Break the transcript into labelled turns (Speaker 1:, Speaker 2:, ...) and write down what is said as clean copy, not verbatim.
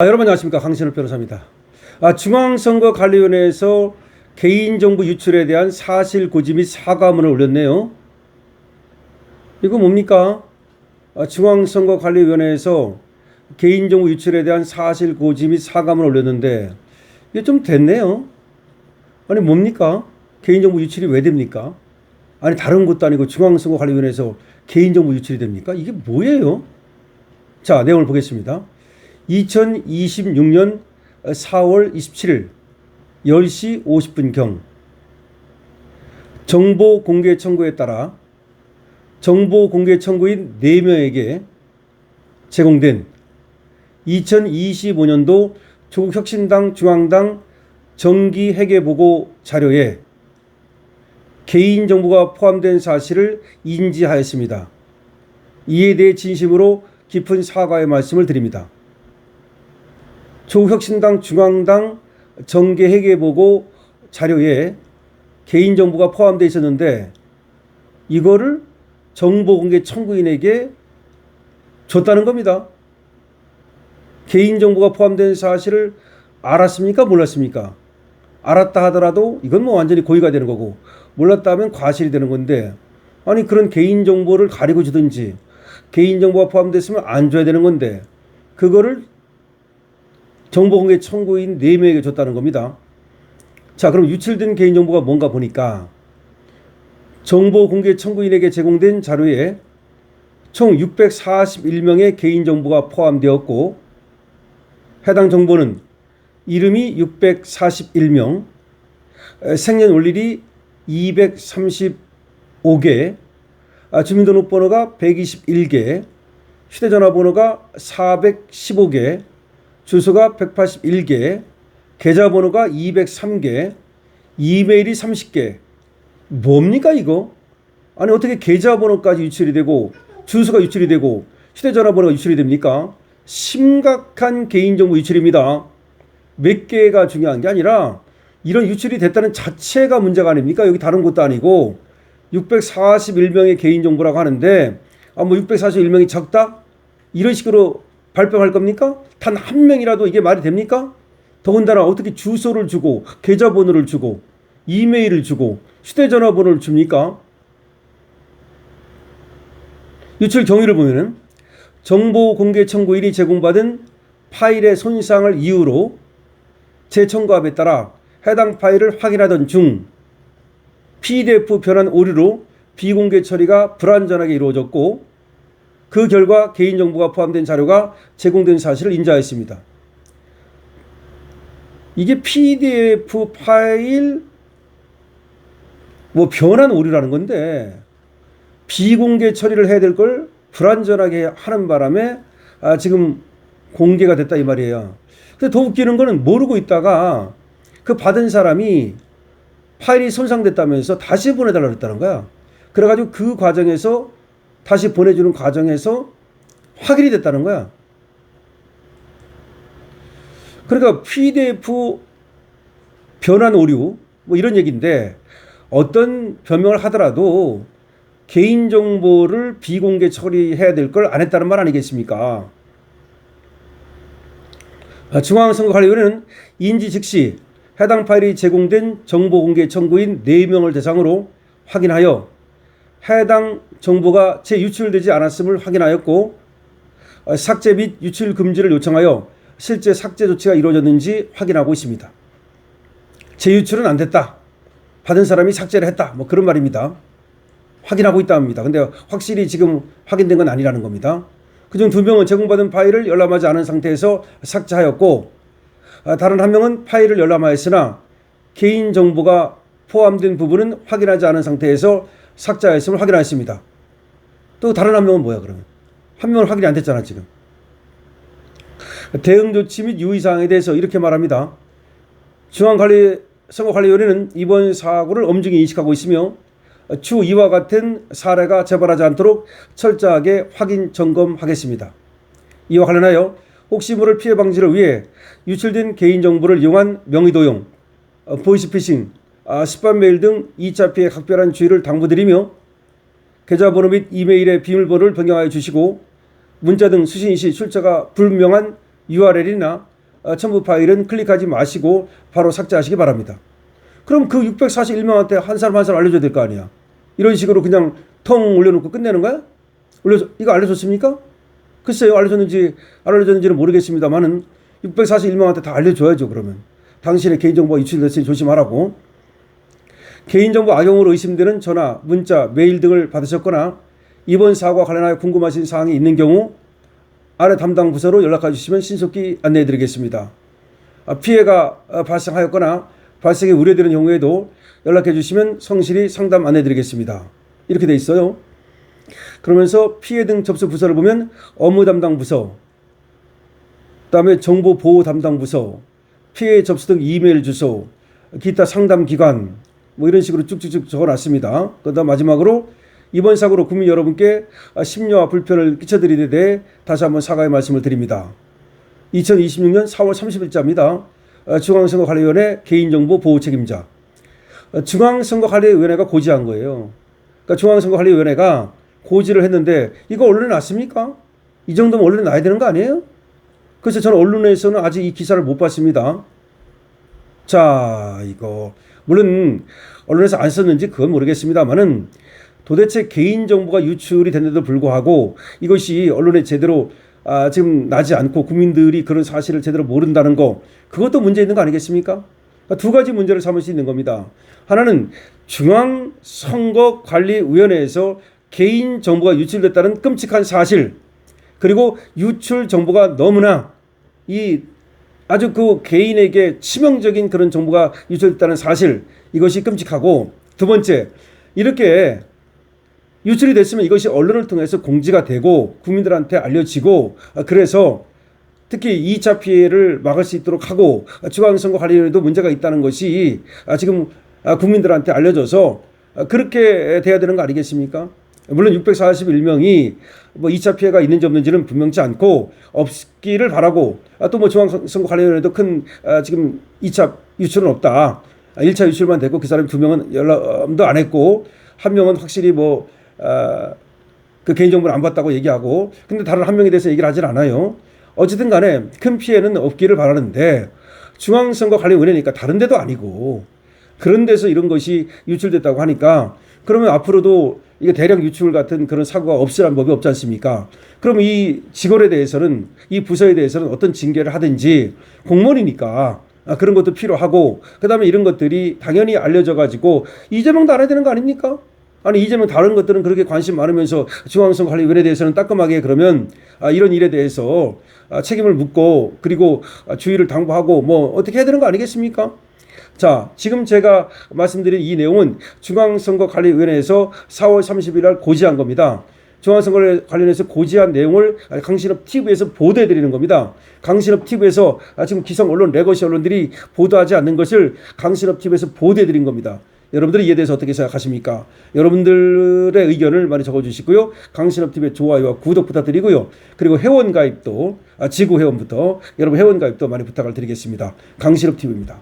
Speaker 1: 여러분 안녕하십니까, 강신업 변호사입니다. 중앙선거관리위원회에서 개인정보 유출에 대한 사실고지 및 사과문을 올렸네요. 이거 뭡니까? 중앙선거관리위원회에서 개인정보 유출에 대한 사실고지 및 사과문을 올렸는데 이게 좀 됐네요. 아니 뭡니까? 개인정보 유출이 왜 됩니까? 아니 다른 것도 아니고 중앙선거관리위원회에서 개인정보 유출이 됩니까? 이게 뭐예요? 자, 내용을 보겠습니다. 2026년 4월 27일 10시 50분경 정보 공개 청구에 따라 정보 공개 청구인 4명에게 제공된 2025년도 조국혁신당 중앙당 정기회계보고 자료에 개인정보가 포함된 사실을 인지하였습니다. 이에 대해 진심으로 깊은 사과의 말씀을 드립니다. 조국혁신당 중앙당 정기회계보고 자료에 개인정보가 포함되어 있었는데 이거를 정보공개 청구인에게 줬다는 겁니다. 개인정보가 포함된 사실을 알았습니까? 몰랐습니까? 알았다 하더라도 이건 뭐 완전히 고의가 되는 거고, 몰랐다 하면 과실이 되는 건데, 아니 그런 개인정보를 가리고 주든지 개인정보가 포함됐으면 안 줘야 되는 건데 그거를 정보공개 청구인 4명에게 줬다는 겁니다. 자, 그럼 유출된 개인정보가 뭔가 보니까 정보공개 청구인에게 제공된 자료에 총 641명의 개인정보가 포함되었고, 해당 정보는 이름이 641명, 생년월일이 235개, 주민등록번호가 121개, 휴대전화번호가 415개, 주소가 181개, 계좌번호가 203개, 이메일이 30개. 뭡니까 이거? 아니 어떻게 계좌번호까지 유출이 되고 주소가 유출이 되고 휴대전화번호가 유출이 됩니까? 심각한 개인정보 유출입니다. 몇 개가 중요한 게 아니라 이런 유출이 됐다는 자체가 문제가 아닙니까? 여기 다른 것도 아니고 641명의 개인정보라고 하는데 뭐 641명이 적다? 이런 식으로 발표할 겁니까? 단 한 명이라도 이게 말이 됩니까? 더군다나 어떻게 주소를 주고 계좌번호를 주고 이메일을 주고 휴대전화번호를 줍니까? 유출 경위를 보면은 정보공개 청구인이 제공받은 파일의 손상을 이유로 재청구함에 따라 해당 파일을 확인하던 중 PDF 변환 오류로 비공개 처리가 불완전하게 이루어졌고, 그 결과 개인정보가 포함된 자료가 제공된 사실을 인지하였습니다. 이게 PDF 파일 변환 오류라는 건데 비공개 처리를 해야 될 걸 불완전하게 하는 바람에 지금 공개가 됐다 이 말이에요. 근데 더 웃기는 거는 모르고 있다가 그 받은 사람이 파일이 손상됐다면서 다시 보내달라고 했다는 거야. 그래가지고 그 과정에서 다시 보내주는 과정에서 확인이 됐다는 거야. 그러니까 PDF 변환 오류 이런 얘기인데, 어떤 변명을 하더라도 개인정보를 비공개 처리해야 될 걸 안 했다는 말 아니겠습니까? 중앙선거관리위원회는 인지 즉시 해당 파일이 제공된 정보공개 청구인 4명을 대상으로 확인하여 해당 정보가 재유출되지 않았음을 확인하였고, 삭제 및 유출 금지를 요청하여 실제 삭제 조치가 이루어졌는지 확인하고 있습니다. 재유출은 안 됐다, 받은 사람이 삭제를 했다, 그런 말입니다. 확인하고 있다 합니다. 근데 확실히 지금 확인된 건 아니라는 겁니다. 그중 2명은 제공받은 파일을 열람하지 않은 상태에서 삭제하였고, 다른 1명은 파일을 열람하였으나 개인정보가 포함된 부분은 확인하지 않은 상태에서 삭제하였음을 확인하였습니다. 또 다른 1명은 뭐야 그러면? 1명은 확인이 안 됐잖아 지금. 대응 조치 및 유의사항에 대해서 이렇게 말합니다. 중앙선거관리위원회는 이번 사고를 엄중히 인식하고 있으며 추후 이와 같은 사례가 재발하지 않도록 철저하게 확인 점검하겠습니다. 이와 관련하여 혹시 모를 피해 방지를 위해 유출된 개인정보를 이용한 명의도용, 보이스피싱, 스팸 메일 등 2차 피해 각별한 주의를 당부드리며, 계좌번호 및 이메일의 비밀번호를 변경하여 주시고 문자 등 수신 시 출처가 불명한 URL이나 첨부 파일은 클릭하지 마시고 바로 삭제하시기 바랍니다. 그럼 그 641명한테 한 사람 한 사람 알려줘야 될 거 아니야. 이런 식으로 그냥 텅 올려놓고 끝내는 거야? 이거 알려줬습니까? 글쎄요, 알려줬는지 안 알려줬는지는 모르겠습니다만은 641명한테 다 알려줘야죠. 그러면 당신의 개인정보가 유출됐으니 조심하라고. 개인정보 악용으로 의심되는 전화, 문자, 메일 등을 받으셨거나 이번 사고와 관련하여 궁금하신 사항이 있는 경우 아래 담당 부서로 연락해 주시면 신속히 안내해 드리겠습니다. 피해가 발생하였거나 발생이 우려되는 경우에도 연락해 주시면 성실히 상담 안내 드리겠습니다. 이렇게 돼 있어요. 그러면서 피해 등 접수 부서를 보면 업무 담당 부서, 그다음에 정보 보호 담당 부서, 피해 접수 등 이메일 주소, 기타 상담 기관 뭐 이런 식으로 쭉쭉쭉 적어놨습니다. 그다음 마지막으로 이번 사고로 국민 여러분께 심려와 불편을 끼쳐드린 데 대해 다시 한번 사과의 말씀을 드립니다. 2026년 4월 30일자입니다. 중앙선거관리위원회 개인정보 보호 책임자. 중앙선거관리위원회가 고지한 거예요. 그러니까 중앙선거관리위원회가 고지를 했는데 이거 언론에 났습니까? 이 정도면 언론에 나야 되는 거 아니에요? 그래서 저는 언론에서는 아직 이 기사를 못 봤습니다. 자, 이거 물론 언론에서 안 썼는지 그건 모르겠습니다만은 도대체 개인정보가 유출이 됐는데도 불구하고 이것이 언론에 제대로 지금 나지 않고 국민들이 그런 사실을 제대로 모른다는 거, 그것도 문제 있는 거 아니겠습니까? 두 가지 문제를 삼을 수 있는 겁니다. 하나는 중앙선거관리위원회에서 개인정보가 유출됐다는 끔찍한 사실, 그리고 유출 정보가 너무나 아주 그 개인에게 치명적인 그런 정보가 유출됐다는 사실, 이것이 끔찍하고, 두 번째, 이렇게 유출이 됐으면 이것이 언론을 통해서 공지가 되고 국민들한테 알려지고, 그래서 특히 2차 피해를 막을 수 있도록 하고 중앙선거관리위원회도 문제가 있다는 것이 지금 국민들한테 알려져서 그렇게 돼야 되는 거 아니겠습니까? 물론 641명이 뭐 2차 피해가 있는지 없는지는 분명치 않고 없기를 바라고, 또 뭐 중앙선거관리위원회도 큰 지금 2차 유출은 없다. 1차 유출만 됐고 그 사람 2명은 연락도 안 했고 한 명은 확실히 그 개인정보를 안 봤다고 얘기하고, 근데 다른 한 명에 대해서 얘기를 하질 않아요. 어쨌든 간에 큰 피해는 없기를 바라는데 중앙선거관리위원회니까 다른 데도 아니고 그런 데서 이런 것이 유출됐다고 하니까, 그러면 앞으로도 이게 대량 유출 같은 그런 사고가 없으란 법이 없지 않습니까? 그럼 이 직원에 대해서는, 이 부서에 대해서는 어떤 징계를 하든지, 공무원이니까 그런 것도 필요하고, 그 다음에 이런 것들이 당연히 알려져 가지고 이재명도 알아야 되는 거 아닙니까? 아니 이재명 다른 것들은 그렇게 관심 많으면서 중앙선거관리위원회에 대해서는 따끔하게 그러면 이런 일에 대해서 책임을 묻고 그리고 주의를 당부하고 뭐 어떻게 해야 되는 거 아니겠습니까? 자, 지금 제가 말씀드린 이 내용은 중앙선거관리위원회에서 4월 30일 날 고지한 겁니다. 중앙선거 관련해서 고지한 내용을 강신업 TV에서 보도해드리는 겁니다. 강신업 TV에서 지금 기성 언론, 레거시 언론들이 보도하지 않는 것을 강신업 TV에서 보도해드린 겁니다. 여러분들이 이에 대해서 어떻게 생각하십니까? 여러분들의 의견을 많이 적어주시고요. 강신업 TV의 좋아요와 구독 부탁드리고요. 그리고 회원가입도, 지구 회원부터 여러분 회원가입도 많이 부탁을 드리겠습니다. 강신업 TV입니다.